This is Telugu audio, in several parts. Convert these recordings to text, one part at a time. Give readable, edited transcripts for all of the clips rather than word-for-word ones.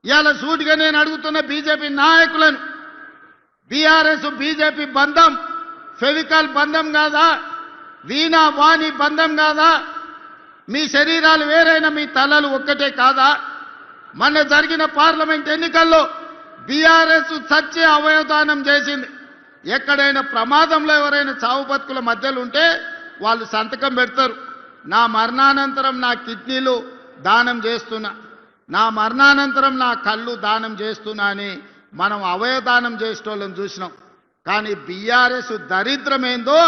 ఇవాళ సూటిగా నేను అడుగుతున్న బీజేపీ నాయకులను, బీఆర్ఎస్ బీజేపీ బంధం ఫెవికాల్ బంధం కాదా? వీణా వాణి బంధం కాదా? మీ శరీరాలు వేరైన మీ తలలు ఒక్కటే కాదా? మొన్న జరిగిన పార్లమెంట్ ఎన్నికల్లో బీఆర్ఎస్ చచ్చి అవయవదానం చేసింది. ఎక్కడైనా ప్రమాదంలో ఎవరైనా చావు బతుకుల మధ్యలో ఉంటే వాళ్ళు సంతకం పెడతారు, నా మరణానంతరం నా కిడ్నీలు దానం చేస్తున్నా, నా మరణానంతరం నా కళ్ళు దానం చేస్తున్నా అని మనం అవయవదానం చేసేటోళ్ళని చూసినాం. కానీ బీఆర్ఎస్ దరిద్రమేందో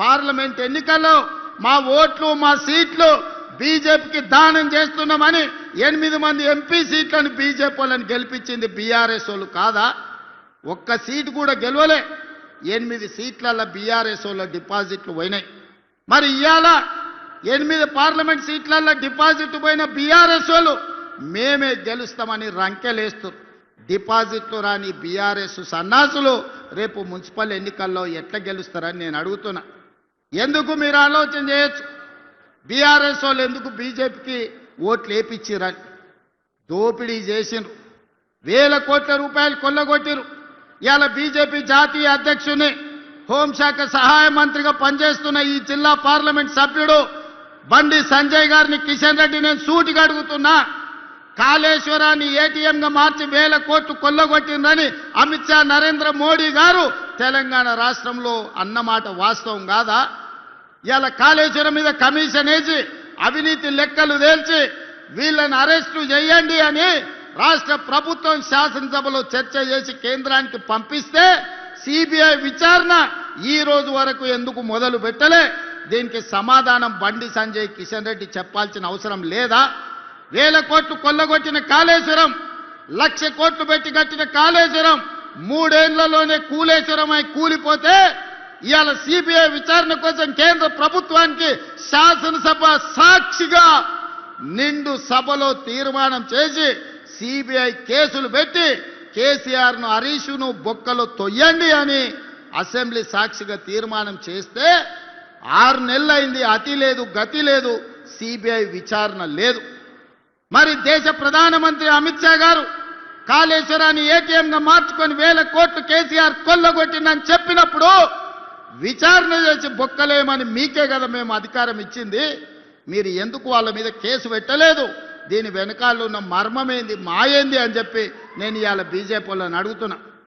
పార్లమెంట్ ఎన్నికల్లో మా ఓట్లు మా సీట్లు బీజేపీకి దానం చేస్తున్నామని 8 మంది ఎంపీ సీట్లను బీజేపీ వాళ్ళని గెలిపించింది బీఆర్ఎస్ వాళ్ళు కాదా? ఒక్క సీటు కూడా గెలవలే. 8 సీట్ల బీఆర్ఎస్ వాళ్ళ డిపాజిట్లు పోయినాయి. మరి ఇవాళ 8 పార్లమెంట్ సీట్ల డిపాజిట్ పోయిన బీఆర్ఎస్ వాళ్ళు మేమే గెలుస్తామని రంకెలేస్తారు. డిపాజిట్లు రాని బీఆర్ఎస్ సన్నాసులు రేపు మున్సిపల్ ఎన్నికల్లో ఎట్లా గెలుస్తారని నేను అడుగుతున్నా. ఎందుకు మీరు ఆలోచన చేయొచ్చు, బీఆర్ఎస్ వాళ్ళు ఎందుకు బీజేపీకి ఓట్లు వేయించారని. దోపిడీ చేసిండ్రు, వేల కోట్ల రూపాయలు కొల్లగొట్టిరు. ఇవాళ బీజేపీ జాతీయ అధ్యక్షుని, హోంశాఖ సహాయ మంత్రిగా పనిచేస్తున్న ఈ జిల్లా పార్లమెంట్ సభ్యుడు బండి సంజయ్ గారిని, కిషన్ రెడ్డి నేను సూటిగా అడుగుతున్నా, కాళేశ్వరాన్ని ఏటీఎంగా మార్చి వేల కోట్లు కొల్లగొట్టిందని అమిత్ షా నరేంద్ర మోడీ గారు తెలంగాణ రాష్ట్రంలో అన్నమాట వాస్తవం కాదా? ఇలా కాళేశ్వరం మీద కమిషన్ వేసి అవినీతి లెక్కలు తేల్చి వీళ్ళని అరెస్టు చేయండి అని రాష్ట్ర ప్రభుత్వం శాసనసభలో చర్చ చేసి కేంద్రానికి పంపిస్తే సిబిఐ విచారణ ఈ రోజు వరకు ఎందుకు మొదలు పెట్టలే? దీనికి సమాధానం బండి సంజయ్, కిషన్ రెడ్డి చెప్పాల్సిన అవసరం లేదా? వేల కోట్లు కొల్లగొట్టిన కాళేశ్వరం, 1,00,000 కోట్లు పెట్టి కట్టిన కాళేశ్వరం 3 ఏళ్లలోనే కూలేశ్వరమై కూలిపోతే ఇవాళ సిబిఐ విచారణ కోసం కేంద్ర ప్రభుత్వానికి శాసనసభ సాక్షిగా నిండు సభలో తీర్మానం చేసి సిబిఐ కేసులు పెట్టి కేసీఆర్ను హరీష్ను బొక్కలో తొయ్యండి అని అసెంబ్లీ సాక్షిగా తీర్మానం చేస్తే 6 నెలలైంది, అతి లేదు గతి లేదు, సిబిఐ విచారణ లేదు. మరి దేశ ప్రధానమంత్రి అమిత్ షా గారు కాళేశ్వరాన్ని ఏటీఎంగా మార్చుకొని వేల కోట్లు కేసీఆర్ కొల్లగొట్టిందని చెప్పినప్పుడు విచారణ చేసి బొక్కలేమని మీకే కదా మేము అధికారం ఇచ్చింది. మీరు ఎందుకు వాళ్ళ మీద కేసు పెట్టలేదు? దీని వెనకాల ఉన్న మర్మమేంది, మాయేంది అని చెప్పి నేను ఇవాళ బీజేపీ వాళ్ళని అడుగుతున్నా.